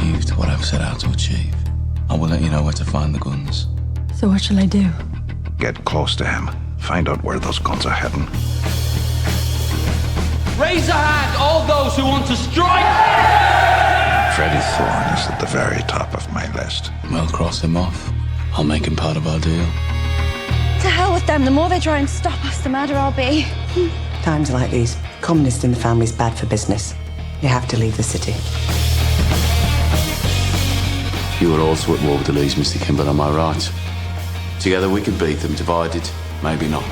achieved what I've set out to achieve. I will let you know where to find the guns. So what shall I do? Get close to him. Find out where those guns are heading. Raise a hand, all those who want to strike! Freddie Thorne is at the very top of my list. We'll cross him off. I'll make him part of our deal. To hell with them. The more they try and stop us, the madder I'll be. Times like these, communist in the family's bad for business. You have to leave the city. You were also at war with the Lees, Mr. Kimball, am I right? Together we could beat them, divided, maybe not.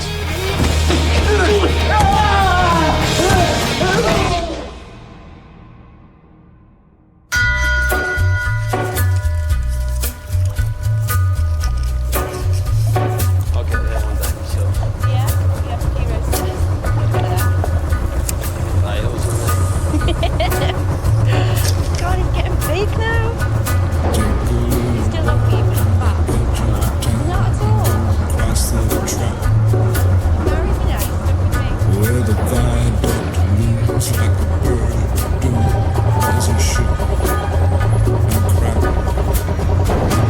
God, he's getting big now. He's still ugly, but he's fat. Not at all. Marry me now, you stick with me. Where the viaduct looms like a bird of doom as a ship and crack.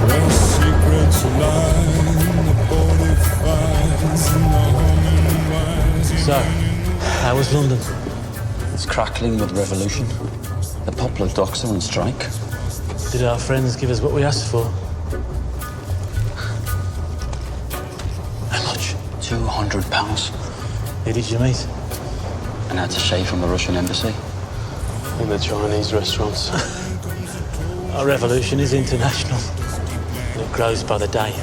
Where secrets lie in the body finds and the humming wires. So, how was London? It's crackling with revolution. The Poplar Docks are on strike. Did our friends give us what we asked for? How much? £200. Who did you meet? An attaché from the Russian embassy. In the Chinese restaurants. Our revolution is international. And it grows by the day.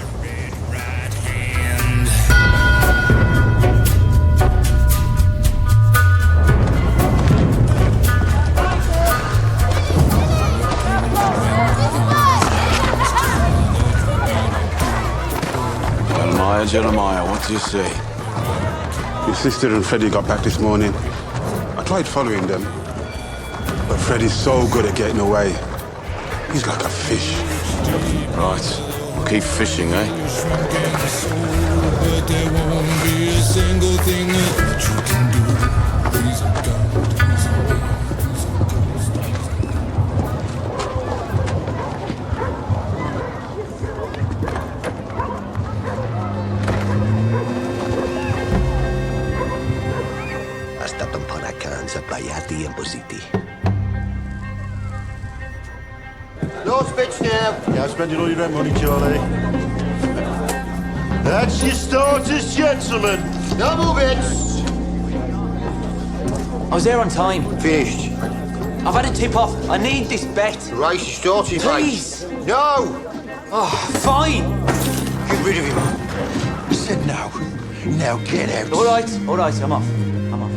Jeremiah, what do you say? Your sister and Freddie got back this morning. I tried following them, but Freddie's so good at getting away. He's like a fish. Right, we'll keep fishing, eh? But there won't be a single thing that you can do. Please, oh God, please, oh God. No speech now. Now spending all your rent money, Charlie. That's your starters, gentlemen. No more bits. I was there on time. Finished. I've had a tip-off. I need this bet. The race is starting, Please. mate. No. Oh, fine. Get rid of him. I said no. Now get out. All right, I'm off. I'm off.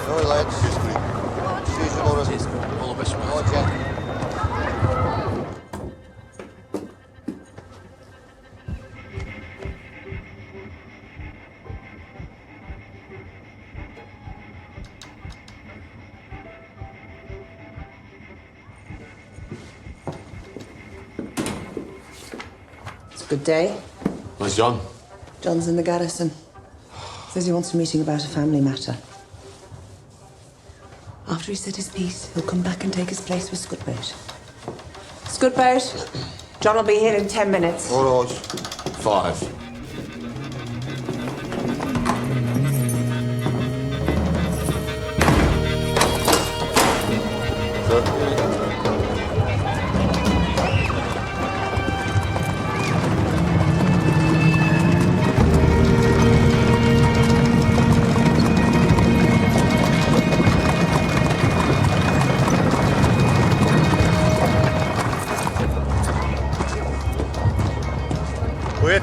Sorry, lads. See you tomorrow. Cheers. All the best, mate. Bye, Jack. It's a good day. Where's John? John's in the garrison. Says he wants a meeting about a family matter. After he's said his piece, he'll come back and take his place with Scudboat. Scudboat, John will be here in 10 minutes. All right. 5. Wait.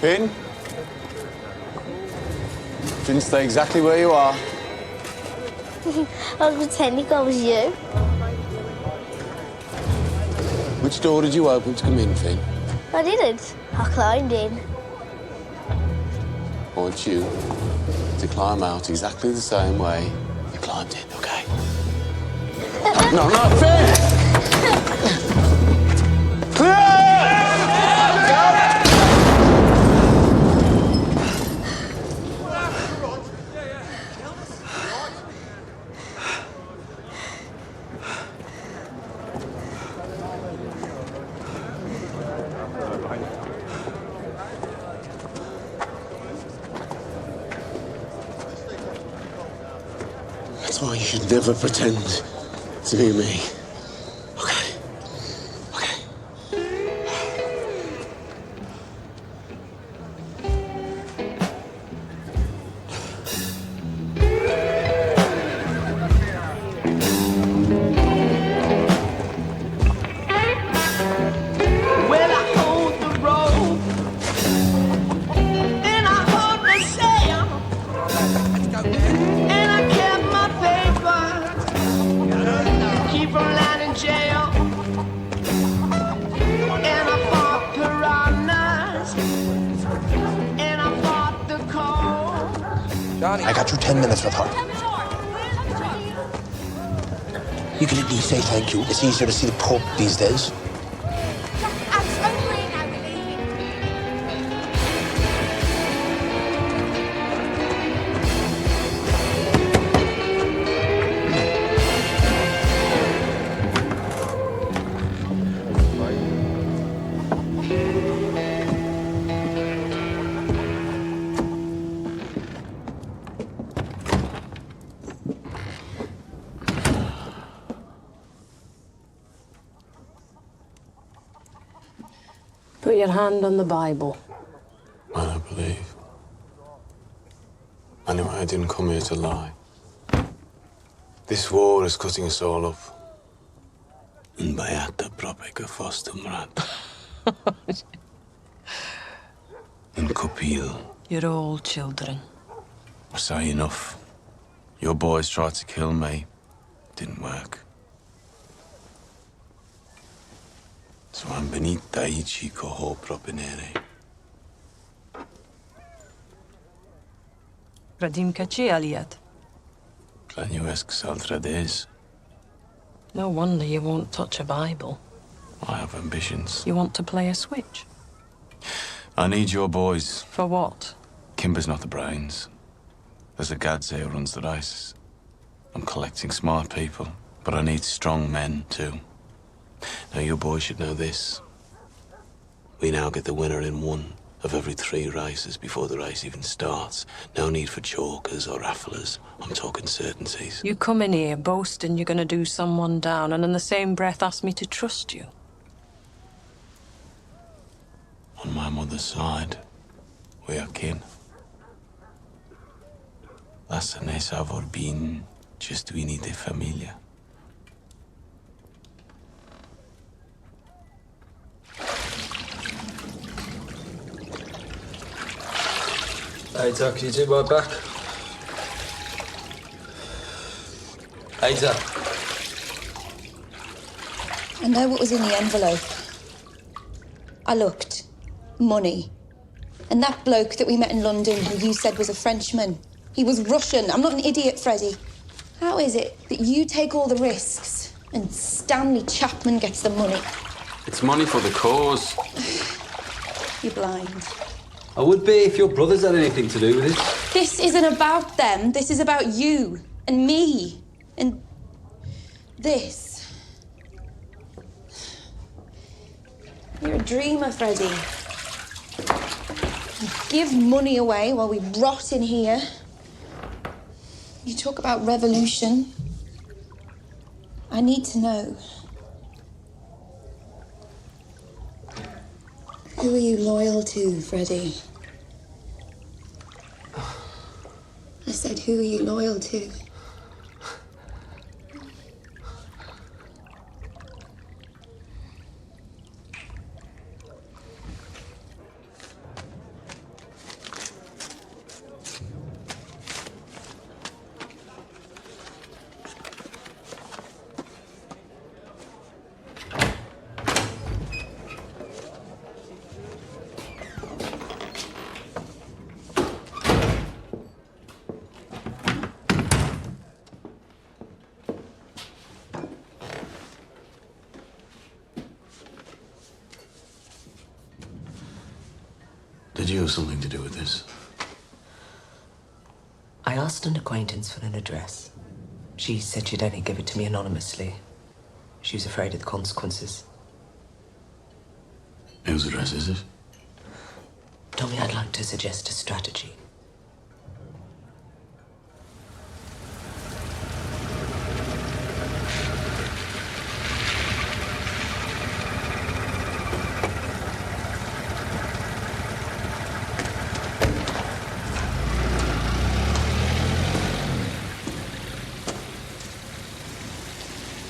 Finn? Finn, stay exactly where you are. I'll pretend it was you. Which door did you open to come in, Finn? I didn't. I climbed in. I want you to climb out exactly the same way you climbed in, okay? No, no, Finn! Clear! That's why you should never pretend to be me. Okay? Okay. Well, I hold the rope, and I hold the sail, and I kept my paper, keep from landing jail, and I fought piranhas, and I fought the cold. Johnny, I got you 10 minutes with her. You can at least say thank you. It's easier to see the Pope these days. Put your hand on the Bible. I don't believe. Anyway, I didn't come here to lie. This war is cutting us all up. And Beata propega fostum rat. And Copil. You're all children. I say enough. Your boys tried to kill me. Didn't work. So I'm benita I chico ho propinere. Radim kachi aliat. Clanuesc saltrades. No wonder you won't touch a Bible. I have ambitions. You want to play a switch? I need your boys. For what? Kimber's not the brains. There's a Gadze who runs the races. I'm collecting smart people, but I need strong men too. Now your boys should know this. We now get the winner in one of every 3 races before the race even starts. No need for chalkers or rafflers. I'm talking certainties. You come in here boasting you're going to do someone down and in the same breath ask me to trust you. On my mother's side, we are kin. Lasă ne să vorbim gestuini de familia. Ada, can you do my back? Ada. I know what was in the envelope. I looked. Money. And that bloke that we met in London who you said was a Frenchman, he was Russian. I'm not an idiot, Freddie. How is it that you take all the risks and Stanley Chapman gets the money? It's money for the cause. You're blind. I would be if your brothers had anything to do with it. This isn't about them. This is about you and me and this. You're a dreamer, Freddie. You give money away while we rot in here. You talk about revolution. I need to know. Who are you loyal to, Freddie? I said, who are you loyal to? Did you have something to do with this? I asked an acquaintance for an address. She said she'd only give it to me anonymously. She was afraid of the consequences. Whose address is it? Tommy, I'd like to suggest a strategy.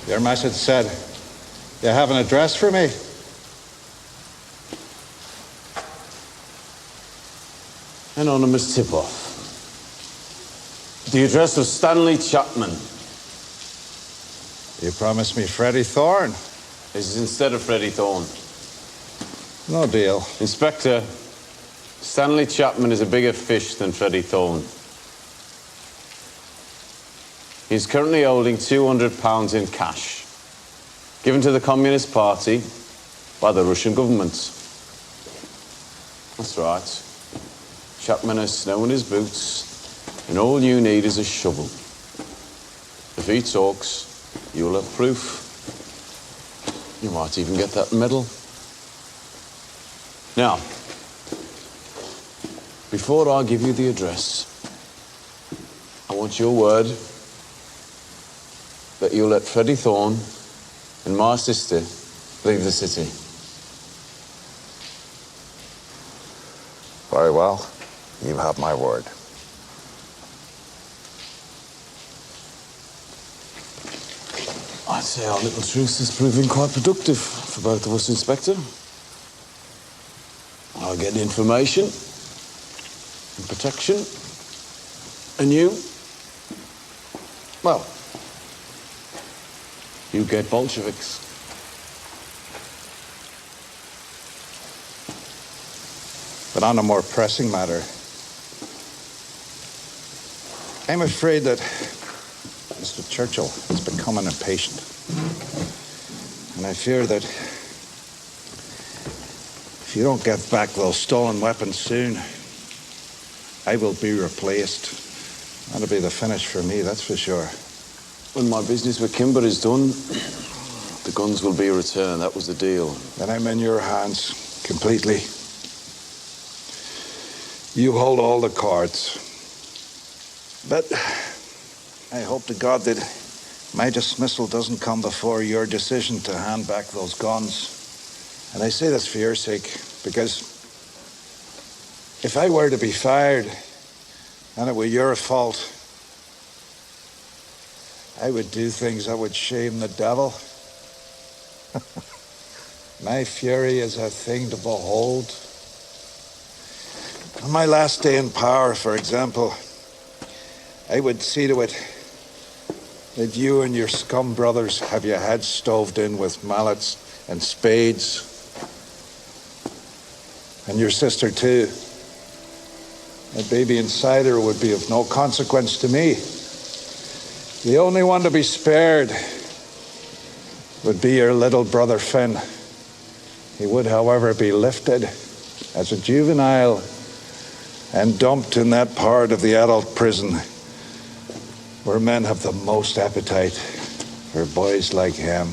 Your message said you have an address for me. Anonymous tip-off. The address of Stanley Chapman. You promised me Freddie Thorne. This is instead of Freddie Thorne. No deal. Inspector, Stanley Chapman is a bigger fish than Freddie Thorne. He's currently holding £200 in cash, given to the Communist Party by the Russian government. That's right. Chapman has snow in his boots, and all you need is a shovel. If he talks, you'll have proof. You might even get that medal. Now, before I give you the address, I want your word that you'll let Freddie Thorne and my sister leave the city. Very well. You have my word. I'd say our little truce is proving quite productive for both of us, Inspector. I'll get information and protection, and you, well, you get Bolsheviks. But on a more pressing matter, I'm afraid that Mr. Churchill is becoming impatient. And I fear that if you don't get back those stolen weapons soon, I will be replaced. That'll be the finish for me, that's for sure. When my business with Kimber is done, the guns will be returned. That was the deal. Then I'm in your hands completely. You hold all the cards. But I hope to God that my dismissal doesn't come before your decision to hand back those guns. And I say this for your sake, because if I were to be fired and it were your fault, I would do things that would shame the devil. My fury is a thing to behold. On my last day in power, for example, I would see to it that you and your scum brothers have your heads stoved in with mallets and spades. And your sister too. A baby inside her would be of no consequence to me. The only one to be spared would be your little brother Finn. He would, however, be lifted as a juvenile and dumped in that part of the adult prison where men have the most appetite for boys like him.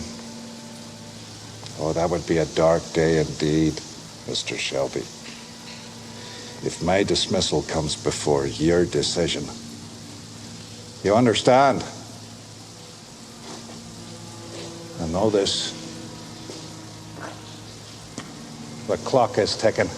Oh, that would be a dark day indeed, Mr. Shelby. If my dismissal comes before your decision. You understand? And know this. The clock is ticking.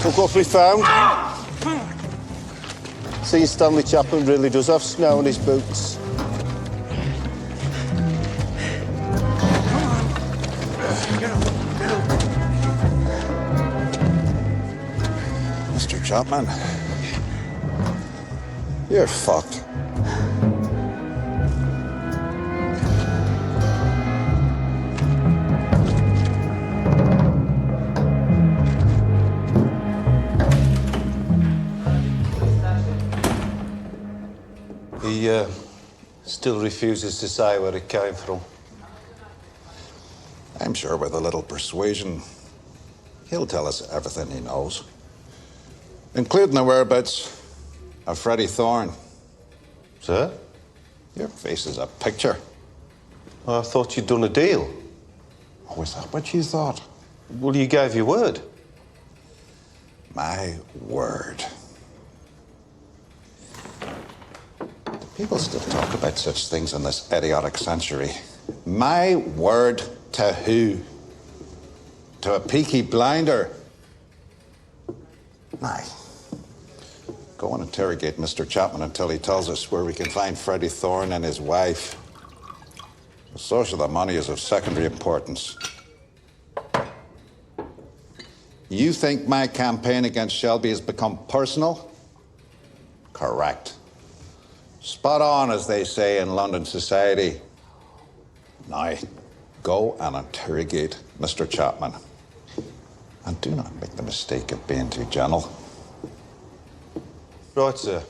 Took what we found. See, Stanley Chapman really does have snow on his boots. Mr. Chapman, you're fucked. He still refuses to say where it came from. I'm sure with a little persuasion, he'll tell us everything he knows, including the whereabouts of Freddie Thorne. Sir? Your face is a picture. I thought you'd done a deal. Oh, is that what you thought? Well, you gave your word. My word. People still talk about such things in this idiotic century. My word to who? To a peaky blinder? Aye. Go and interrogate Mr. Chapman until he tells us where we can find Freddie Thorne and his wife. The source of the money is of secondary importance. You think my campaign against Shelby has become personal? Correct. Spot on, as they say in London society. Now, go and interrogate Mr. Chapman. And do not make the mistake of being too gentle. Right, sir.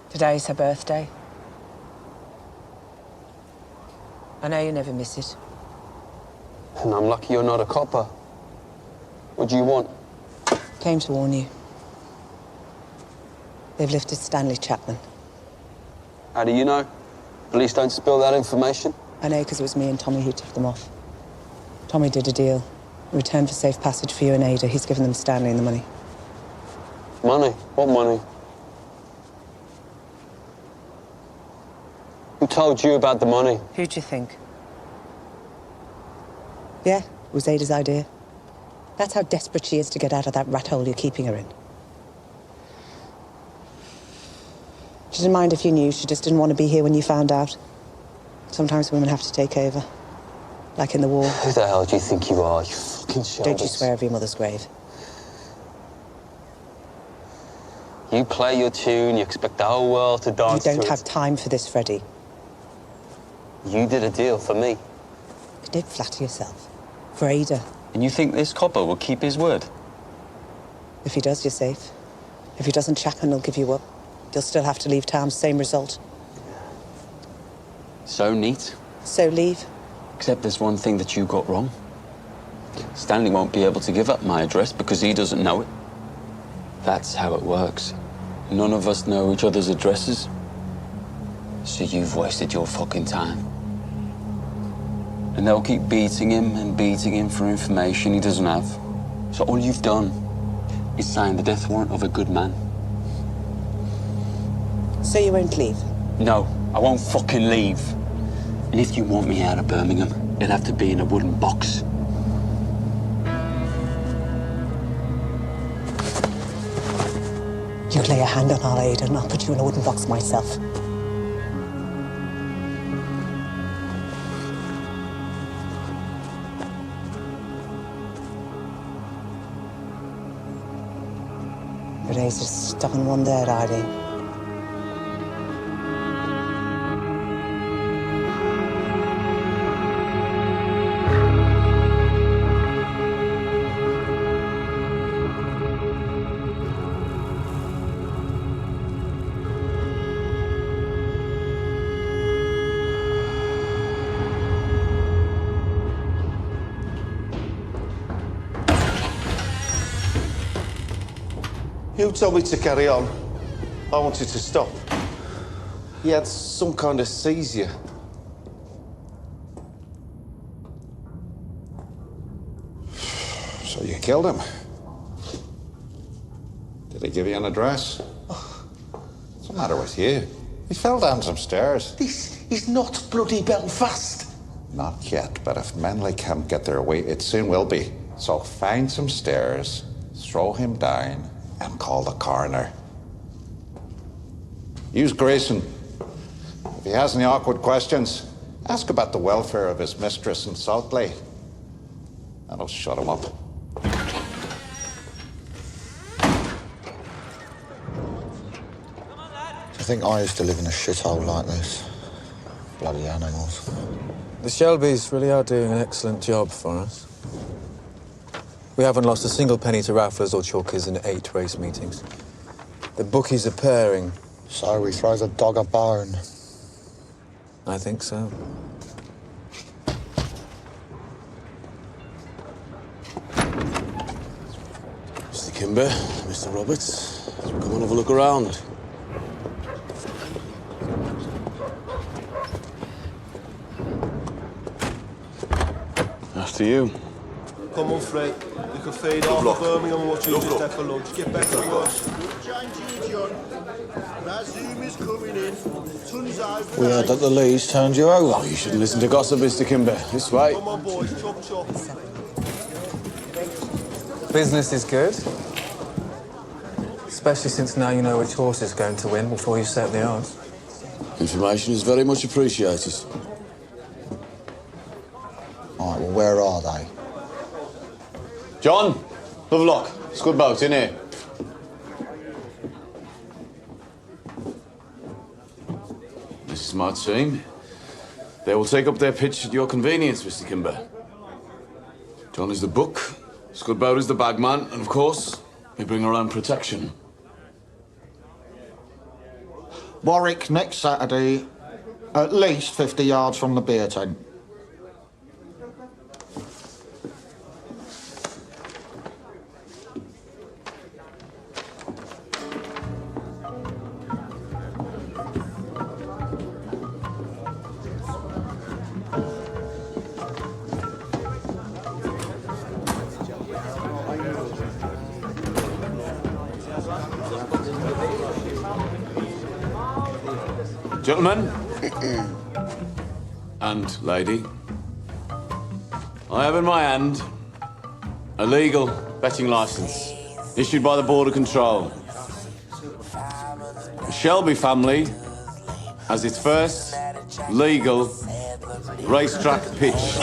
Today's her birthday. I know you never miss it. And I'm lucky you're not a copper. What do you want? Came to warn you. They've lifted Stanley Chapman. How do you know? Police don't spill that information? I know because it was me and Tommy who tipped them off. Tommy did a deal. In return for safe passage for you and Ada, he's given them Stanley and the money. Money? What money? Who told you about the money? Who'd you think? Yeah, it was Ada's idea. That's how desperate she is to get out of that rat hole you're keeping her in. She didn't mind if you knew, she just didn't want to be here when you found out. Sometimes women have to take over. Like in the war. Who the hell do you think you are, you fucking shoulders? Don't you swear over your mother's grave. You play your tune, you expect the whole world to dance to it. You don't have time for this, Freddie. You did a deal for me. Don't flatter yourself. For Ada. And you think this copper will keep his word? If he does, you're safe. If he doesn't, Chapman will give you up. You'll still have to leave town, same result. So neat. So leave. Except there's one thing that you got wrong. Stanley won't be able to give up my address because he doesn't know it. That's how it works. None of us know each other's addresses. So you've wasted your fucking time. And they'll keep beating him for information he doesn't have. So all you've done is sign the death warrant of a good man. So you won't leave? No, I won't fucking leave. And if you want me out of Birmingham, it'll have to be in a wooden box. You lay a hand on our Ada and I'll put you in a wooden box myself. Ada's a stubborn one there, Eileen. You told me to carry on. I wanted to stop. He had some kind of seizure. So you killed him? Did he give you an address? What's the matter with you? He fell down some stairs. This is not bloody Belfast. Not yet, but if Menley can't get their way, it soon will be. So find some stairs, throw him down, and call the coroner. Use Grayson. If he has any awkward questions, ask about the welfare of his mistress in Saltley. That'll shut him up. I think I used to live in a shithole like this. Bloody animals. The Shelbys really are doing an excellent job for us. We haven't lost a single penny to rafflers or chalkers in 8 race meetings. The bookies are purring. So we throw the dog a bone. I think so. Mr. Kimber, Mr. Roberts, come on, have a look around. After you. Come on, Fred. You can feed half of Birmingham and watch you just have for lunch. Get back to us. We heard that the Lees turned you over. Oh, you shouldn't listen to gossip, Mr. Kimber. This way. Come on, boys. Chop, chop. Business is good. Especially since now you know which horse is going to win before you set the odds. Information is very much appreciated. All right, well, where are they? John, have a look. It's a good boat, in here. This is my team. They will take up their pitch at your convenience, Mr. Kimber. John is the book, Scudbout is the bagman, and of course, we bring our own protection. Warwick next Saturday, at least 50 yards from the beer tent. Gentlemen and lady, I have in my hand a legal betting license issued by the Border Control. The Shelby family has its first legal racetrack pitch.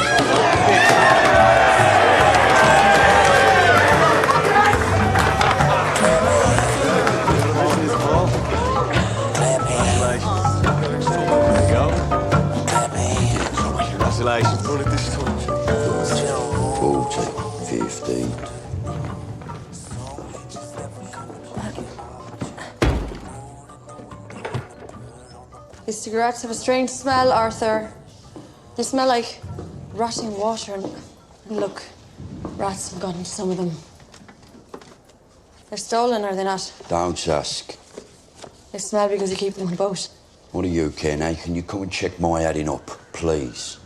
Congratulations. 40, 15. These cigarettes have a strange smell, Arthur. They smell like rotting water and look, rats have got into some of them. They're stolen, are they not? Don't ask. They smell because you keep them in a boat. What do you care now? Can you come and check my adding up, please?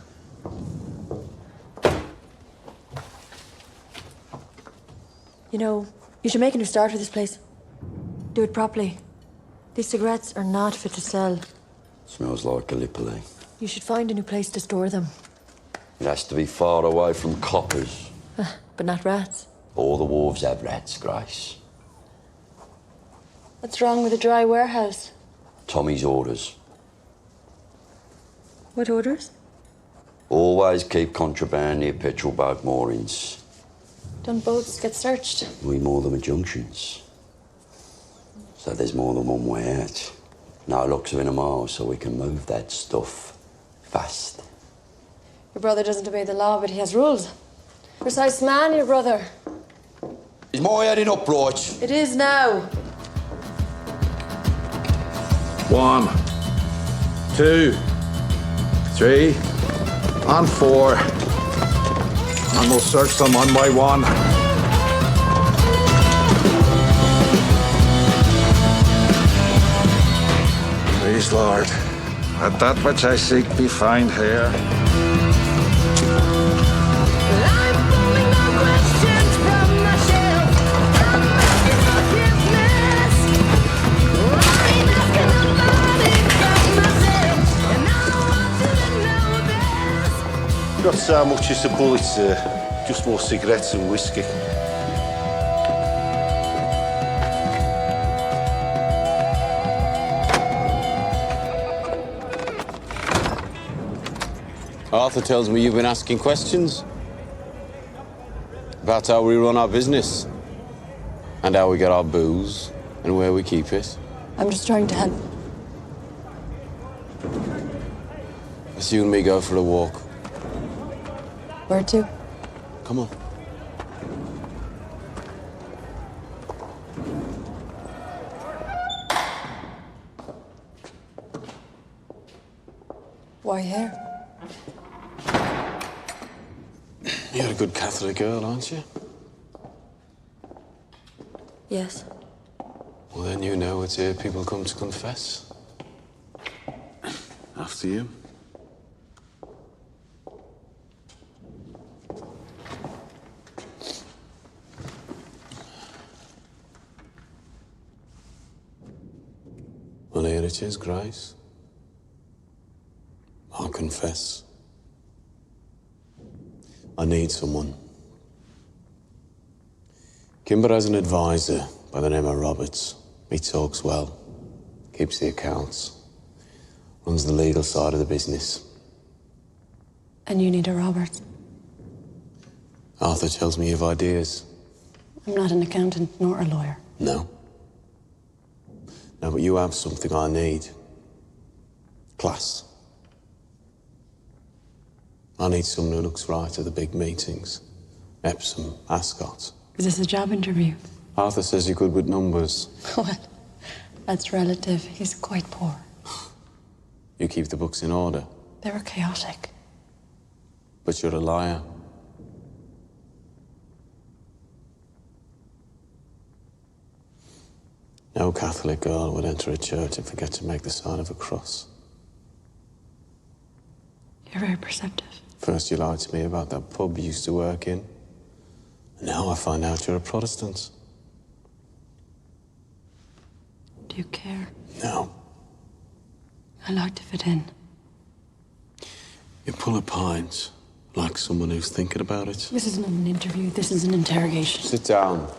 You know, you should make a new start for this place. Do it properly. These cigarettes are not fit to sell. Smells like Gallipoli. You should find a new place to store them. It has to be far away from coppers. But not rats. All the wharves have rats, Grace. What's wrong with a dry warehouse? Tommy's orders. What orders? Always keep contraband near petrol boat moorings. Don't boats get searched? We moor them at junctions. So there's more than one way out. No locks are in a mile, so we can move that stuff fast. Your brother doesn't obey the law, but he has rules. Precise man, your brother. Is my heading up right? It is now. 1, 2, 3, and 4. And we'll search them one by one. Please, Lord, let that which I seek be found here. Not so much as a bullet, sir. Just more cigarettes and whiskey. Arthur tells me you've been asking questions about how we run our business and how we get our booze and where we keep it. I'm just trying to help. Let's you and me go for a walk. Where to? Come on. Why here? You're a good Catholic girl, aren't you? Yes. Well, then you know it's here people come to confess. After you. Well, here it is, Grace. I'll confess. I need someone. Kimber has an advisor by the name of Roberts. He talks well, keeps the accounts, runs the legal side of the business. And you need a Robert. Arthur tells me you have ideas. I'm not an accountant nor a lawyer. No. No, but you have something I need. Class. I need someone who looks right at the big meetings. Epsom, Ascot. Is this a job interview? Arthur says you're good with numbers. Well, that's relative. He's quite poor. You keep the books in order. They were chaotic. But you're a liar. No Catholic girl would enter a church and forget to make the sign of a cross. You're very perceptive. First you lied to me about that pub you used to work in. And now I find out you're a Protestant. Do you care? No. I like to fit in. You pull a pint like someone who's thinking about it. This isn't an interview. This is an interrogation. Sit down.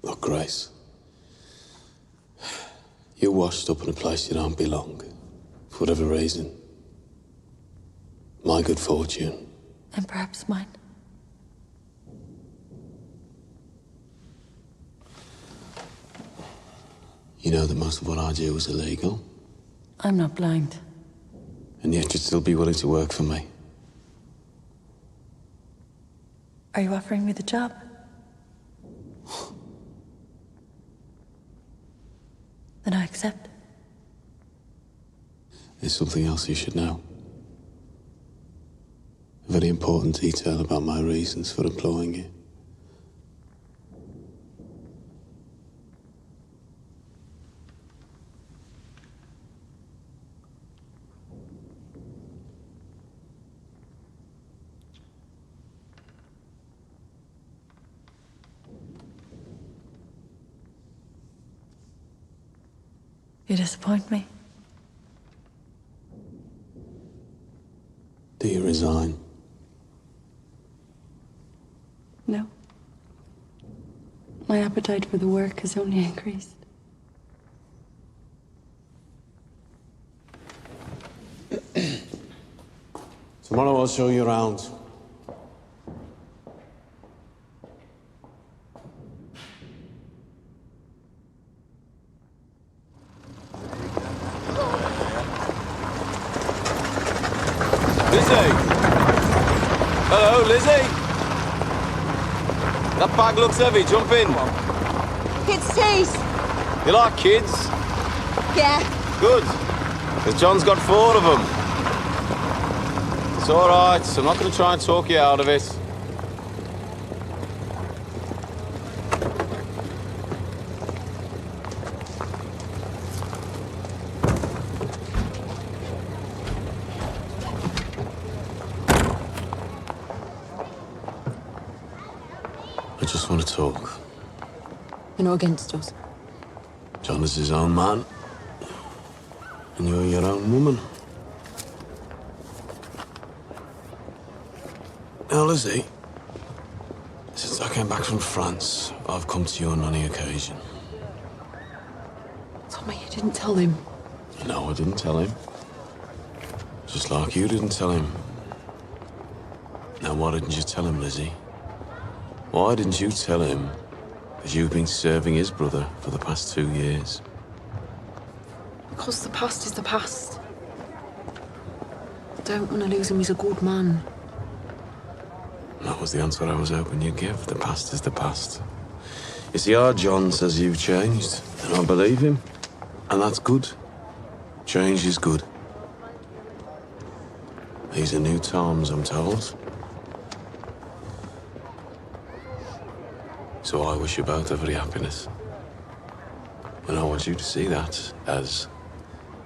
Look, Grace. You're washed up in a place you don't belong, for whatever reason. My good fortune. And perhaps mine. You know that most of what I do is illegal, I'm not blind. and yet you'd still be willing to work for me. Are you offering me the job? Then I accept. There's something else you should know. A very important detail about my reasons for employing you. You disappoint me. Do you resign? No. My appetite for the work has only increased. Tomorrow I'll show you around. Lizzie! Hello, Lizzie! That bag looks heavy. Jump in. Kids' teeth. You like kids? Yeah. Good. Because John's got 4 of them. It's all right. I'm not going to try and talk you out of it. talk. You're not against us. John is his own man. And you're your own woman. Now, Lizzie, since I came back from France, I've come to you on any occasion. Tommy, you didn't tell him. No, I didn't tell him. Just like you didn't tell him. Now, why didn't you tell him, Lizzie? Why didn't you tell him that you've been serving his brother for the past 2 years? Because the past is the past. I don't want to lose him. He's a good man. That was the answer I was hoping you'd give. The past is the past. You see, our John says you've changed, and I believe him. And that's good. Change is good. These are new times, I'm told. So I wish you both every happiness. And I want you to see that as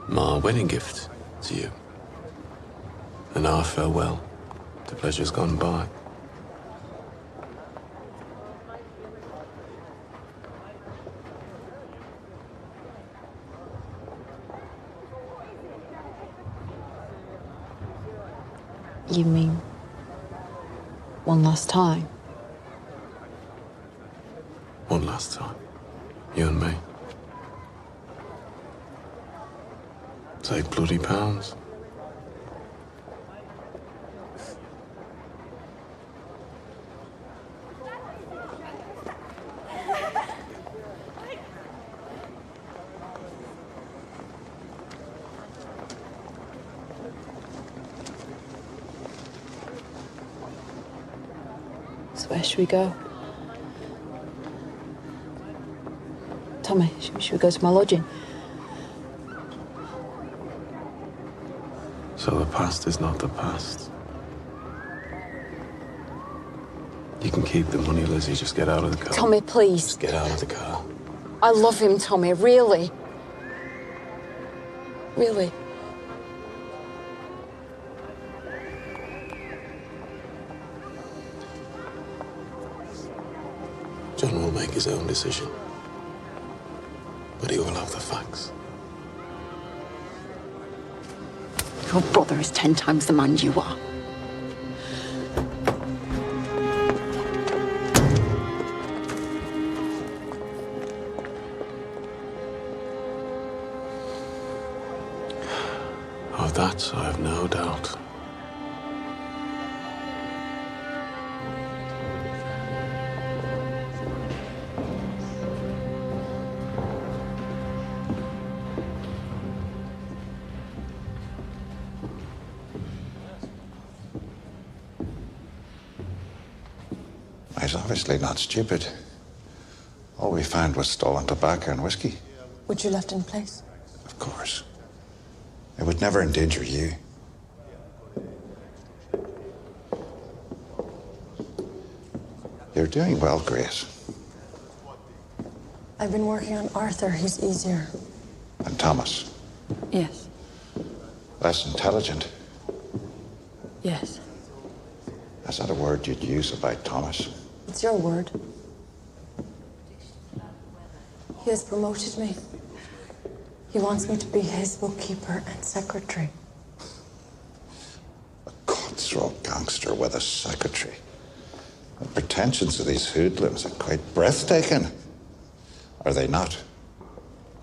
my wedding gift to you. And our farewell to pleasures gone by. You mean one last time? One last time. You and me. Take bloody pounds. So where should we go? Tommy, should we go to my lodging? So the past is not the past. You can keep the money, Lizzie. Just get out of the car. Tommy, please. Just get out of the car. I love him, Tommy, really. Really. John will make his own decision. But he will have the facts. Your brother is 10 times the man you are. Of that, I have no doubt. He's obviously not stupid. All we found was stolen tobacco and whiskey. Which you left in place? Of course. It would never endanger you. You're doing well, Grace. I've been working on Arthur. He's easier. And Thomas. Yes. Less intelligent. Yes. Is that a word you'd use about Thomas? It's your word. He has promoted me. He wants me to be his bookkeeper and secretary. A cutthroat gangster with a secretary. The pretensions of these hoodlums are quite breathtaking. Are they not?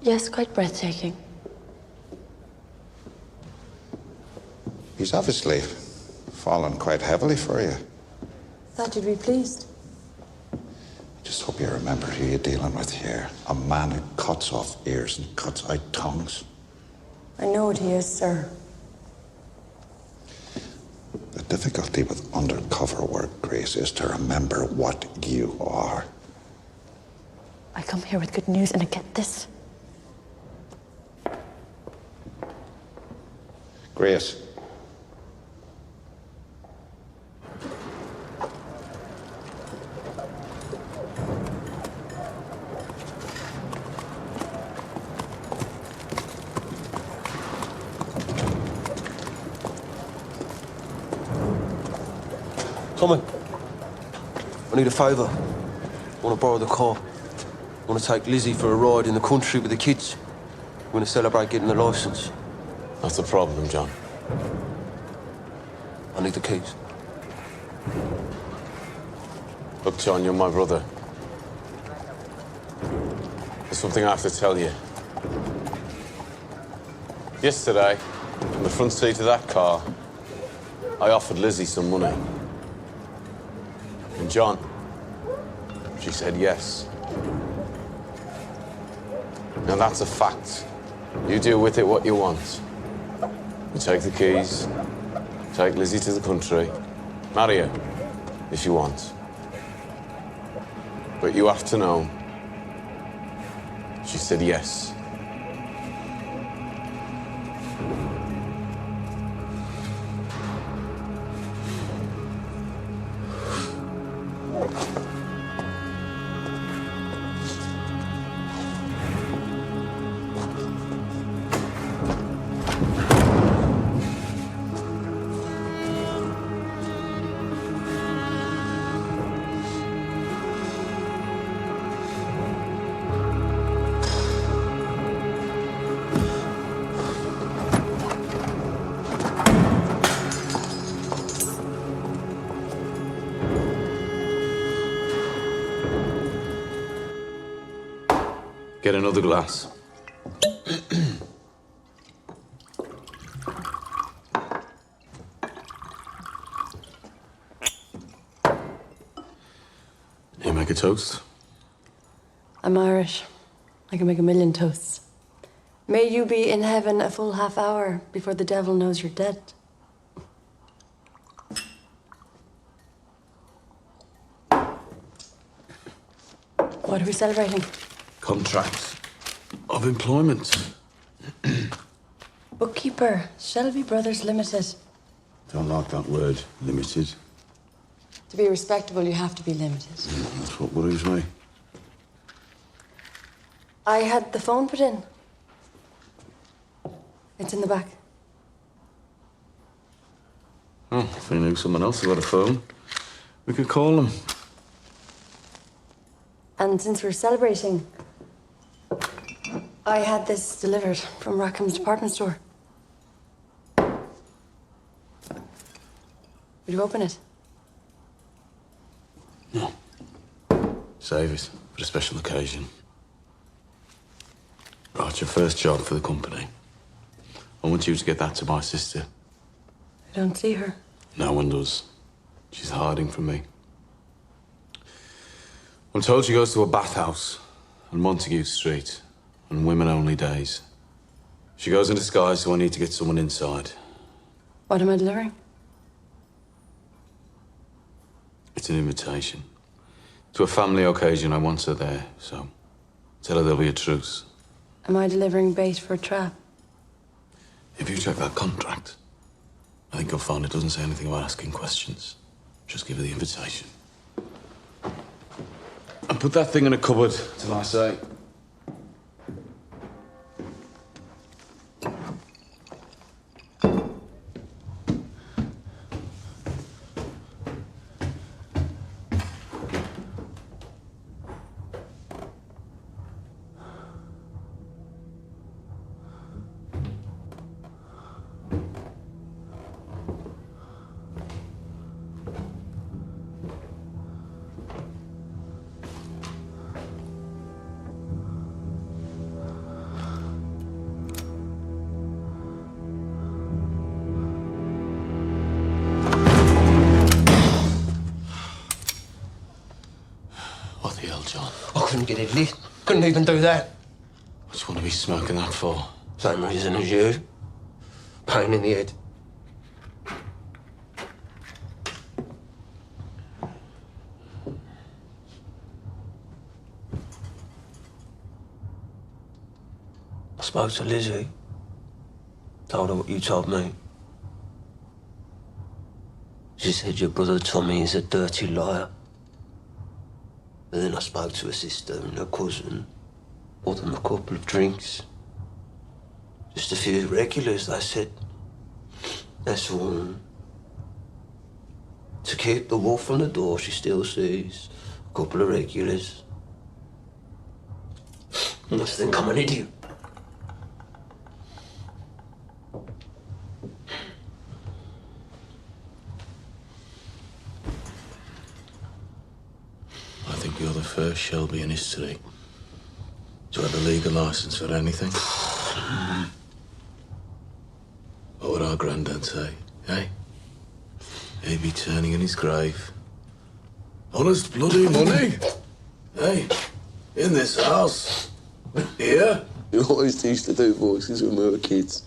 Yes, quite breathtaking. He's obviously fallen quite heavily for you. Thought you'd be pleased. Just hope you remember who you're dealing with here. A man who cuts off ears and cuts out tongues. I know what he is, sir. The difficulty with undercover work, Grace, is to remember what you are. I come here with good news and I get this. Grace. Tommy, I need a favour. Want to borrow the car. Want to take Lizzie for a ride in the country with the kids. We're going to celebrate getting the licence. That's the problem, John. I need the keys. Look, John, you're my brother. There's something I have to tell you. Yesterday, in the front seat of that car, I offered Lizzie some money. And John, she said yes. Now that's a fact. You do with it what you want. You take the keys, take Lizzie to the country, marry her if you want. But you have to know, she said yes. Get another glass. You make a toast? I'm Irish. I can make a million toasts. May you be in heaven a full half hour before the devil knows you're dead. What are we celebrating? Contract of employment. Bookkeeper, Shelby Brothers Limited. Don't like that word, limited. To be respectable, you have to be limited. That's what worries me. I had the phone put in. It's in the back. Oh, if we knew someone else had got a phone, we could call them. And since we're celebrating, I had this delivered from Rackham's department store. Would you open it? No. Save it for a special occasion. Right, your first job for the company. I want you to get that to my sister. I don't see her. No one does. She's hiding from me. I'm told she goes to a bathhouse on Montague Street on women-only days. She goes in disguise, so I need to get someone inside. What am I delivering? It's an invitation. To a family occasion, I want her there, so tell her there'll be a truce. Am I delivering bait for a trap? If you check that contract, I think you'll find it doesn't say anything about asking questions. Just give her the invitation. And put that thing in a cupboard till I say. What the hell, John? I couldn't get it lit. Couldn't even do that. What do you want to be smoking that for? Same reason as you. Pain in the head. I spoke to Lizzie. Told her what you told me. She said your brother Tommy is a dirty liar. But then I spoke to her sister and her cousin. Bought them a couple of drinks. Just a few regulars, they said. That's all. To keep the wolf from the door, she still sees Couple of regulars. Must think I'm an idiot. I think you're the first Shelby in history to have a legal license for anything. What would our granddad say, eh? He'd be turning in his grave. Honest bloody money! Hey, in this house. Here? You always used to do voices when we were kids.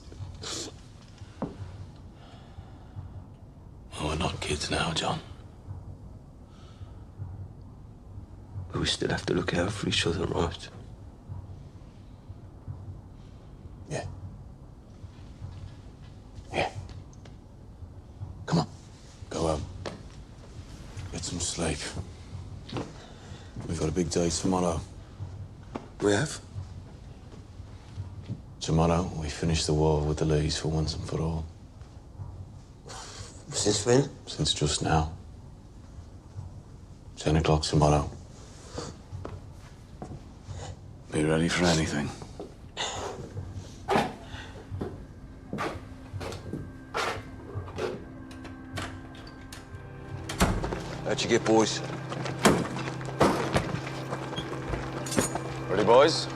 Oh, we're not kids now, John. But we still have to look out for each other, right? Yeah. Yeah. Come on. Go home. Get some sleep. We've got a big day tomorrow. We have? Tomorrow, we finish the war with the Lees for once and for all. Since when? Since just now. 10 o'clock tomorrow. Be ready for anything. How'd you get, boys? Ready, boys?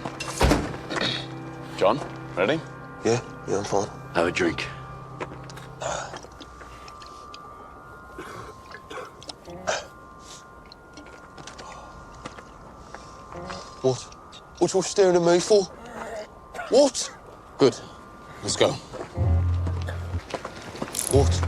John, ready? Yeah, I'm fine. Have a drink. What? What you staring at me for? What? Good. Let's go. What?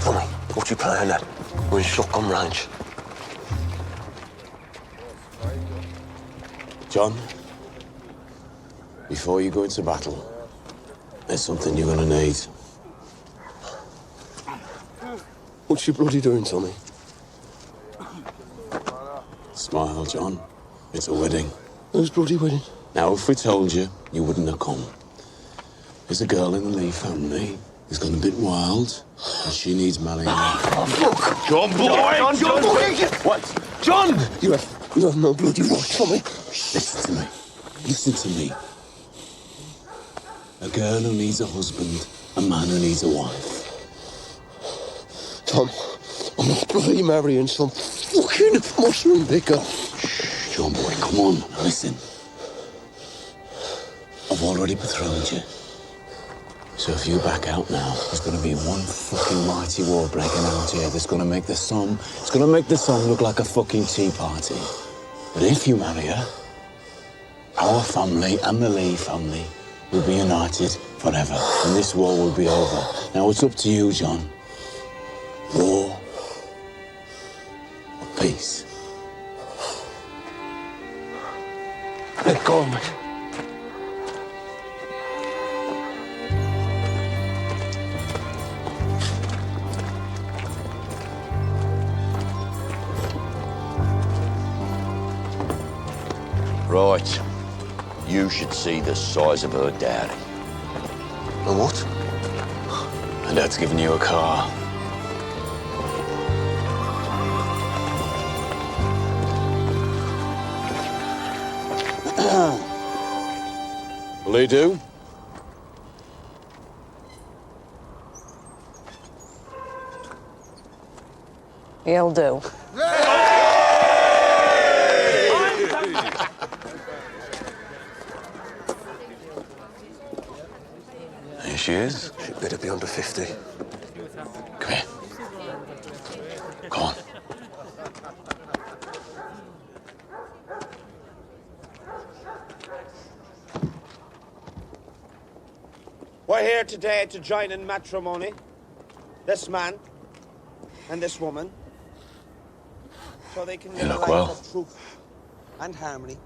Tommy, what you playing at? We're in shotgun range. John, before you go into battle, there's something you're gonna need. What's you bloody doing, Tommy? Smile, John. It's a wedding. Whose bloody wedding? Now, if we told you, you wouldn't have come. There's a girl in the Lee family who's gone a bit wild, and she needs marrying. Oh, John, boy! John, boy! What? John! You have no bloody right, Tommy. Listen to me. Listen to me. A girl who needs a husband, a man who needs a wife. Tom, I'm not bloody marrying some fucking mushroom picker. John, boy, come on. Listen. I've already betrothed you. So if you back out now, there's going to be one fucking mighty war breaking out here that's going to make the Somme... It's going to make the Somme look like a fucking tea party. But if you marry her, our family and the Lee family will be united forever, and this war will be over. Now it's up to you, John. War or peace? Let go of me. Right. You should see the size of her daddy. A what? And Dad's giving you a car. Will he do? He'll do. Here she is. She better be under 50. Come here. Go on. We're here today to join in matrimony. This man and this woman. So they can live a look life well. of truth and harmony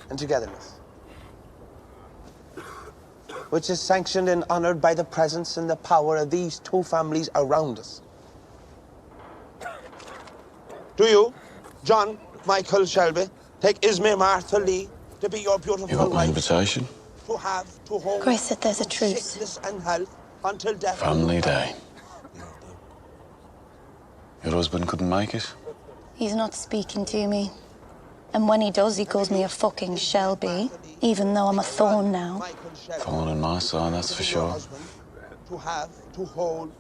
and togetherness. Which is sanctioned and honored by the presence and the power of these two families around us. Do you, John Michael Shelby, take Ismay Martha Lee to be your beautiful You got my wife, invitation? to have, to hold, Grace said there's a truce. sickness and health until death. Family day. Your husband couldn't make it? He's not speaking to me. And when he does, he calls me a fucking Shelby, even though I'm a thorn now. Thorn in my side, that's for sure. To have, to hold,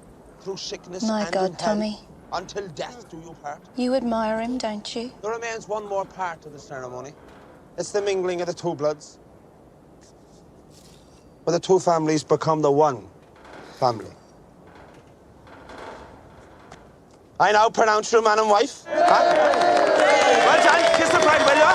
through sickness My and God, in Tommy. health, until death do you part. You admire him, don't you? There remains one more part of the ceremony. It's the mingling of the two bloods. Where the two families become the one family. I now pronounce you man and wife. Well, John, kiss the bride, will you?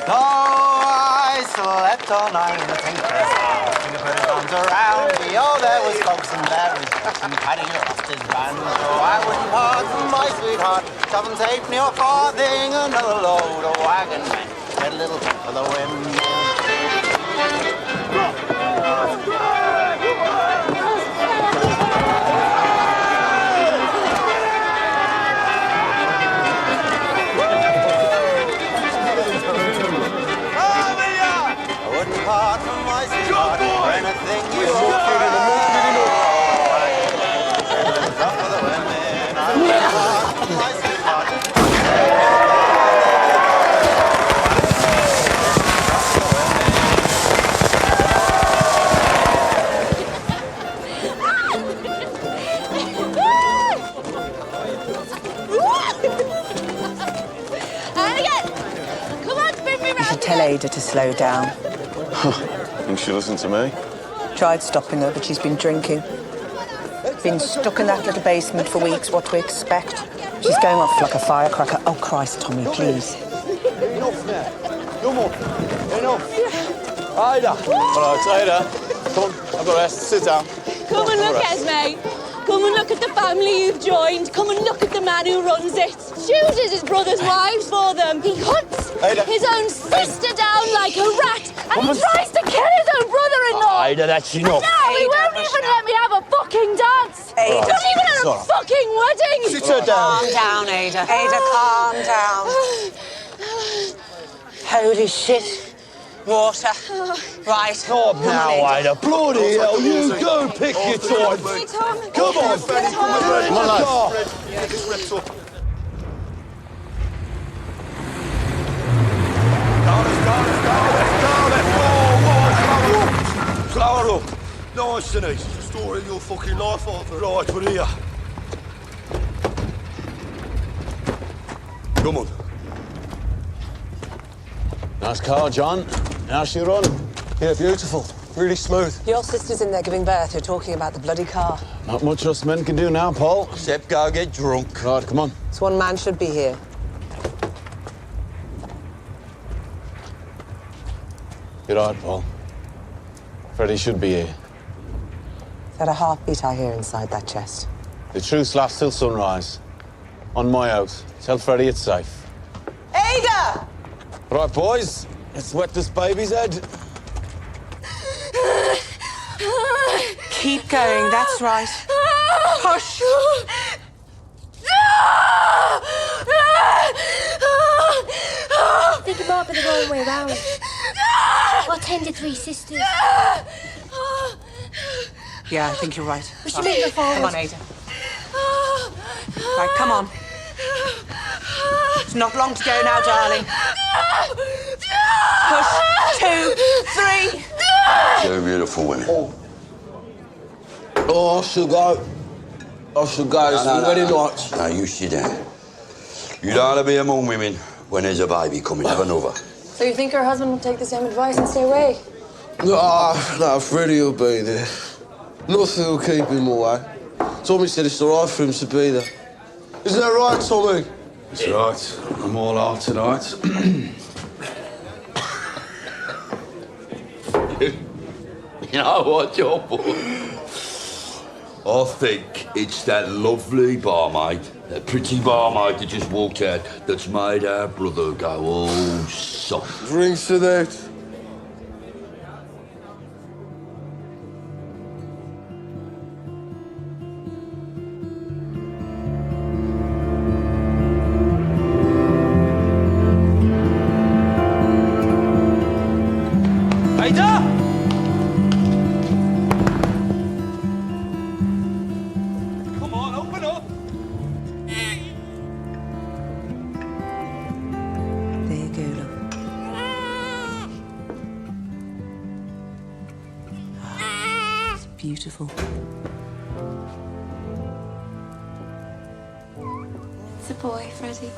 So I slept all night in the tinker's house. And the put his arms around me. Oh, there was folks and there was jokes and Paddy lost his banjo. I wouldn't part from my sweetheart. 7 halfpenny or farthing, another load of wagon men. Get a little bit for the wind. Apart from my sweetheart, anything you want. And again. Come on, spin me You round. should tell Ada to slow down. Think she'll listen to me? Tried stopping her, but she's been drinking. Been stuck in that little basement for weeks, what to expect. She's going off like a firecracker. Oh, Christ, Tommy, please. Enough now. Come on. Enough. Ida. All right, Ada. Come on, I've got to rest. Sit down. Come and look, Esme. Come and look at the family you've joined. Come and look at the man who runs it. Chooses his brother's wives for them. He hunts his own sister down like a rat. And he tries to kill his own brother-in-law. Ida, that's enough. No, he won't even let me have a fucking dance. Ada. Not even at a fucking wedding. Sit her down. Calm down, Ada. Ada, calm down. Holy shit. Water. Right. Oh, now, Ida. Bloody hell, you go pick your time. Come on, Fanny. Come on, lads. Yeah, this reps up. Flower up. Nice and easy. Story of your fucking life, Arthur. Right, we're here. Come on. Nice car, John. How's she run? Yeah, beautiful. Really smooth. Your sister's in there giving birth. You're talking about the bloody car. Not much us men can do now, Paul. Except go get drunk. Right, come on. This one man should be here. You're right, Paul. Freddie should be here. Is that a heartbeat I hear inside that chest? The truce lasts till sunrise. On my oath. Tell Freddie it's safe. Ada! Right, boys. Let's wet this baby's head. Keep going, that's right. Hush! I think it might be the wrong way round. I tend to 3 sisters. Yeah, I think you're right. We should move her forward. Come on, Ada. Right, come on. It's not long to go now, darling. Push. 2, 3. You're beautiful women. Oh, I should go. I should go. It's very nice. No, you sit down. You don't want to be among women when there's a baby coming. Have another. So you think her husband will take the same advice and stay away? No, Freddie will be there. Nothing will keep him away. Tommy said it's all right for him to be there. Isn't that right, Tommy? It's right. I'm all out tonight. You know what, John? I think it's that lovely barmaid, that pretty barmaid that just walked out, that's made our brother go all soft. Drinks to that. beautiful. It's a boy, Freddie.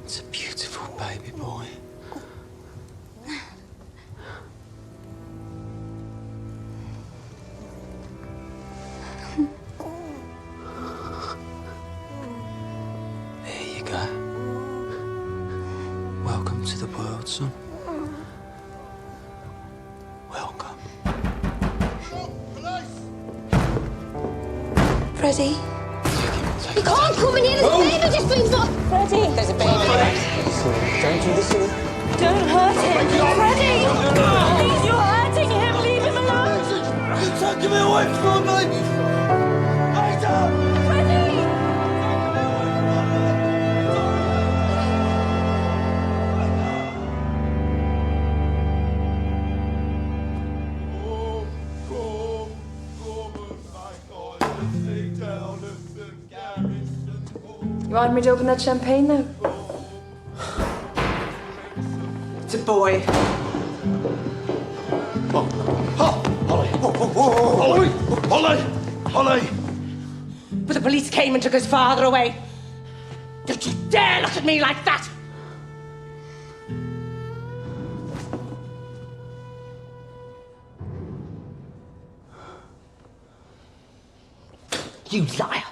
It's a beautiful baby boy. There you go. Welcome to the world, son. Welcome. Freddie. You can't come in here. There's a baby just been born. Freddie. There's a baby. Don't do this to me. Don't hurt him. Freddie! Please, you're hurting him. Leave him alone. You're taking me away from my baby! Freddie! You want me to open that champagne now? It's a boy. Holly! But the police came and took his father away. Don't you dare look at me like that! You liar!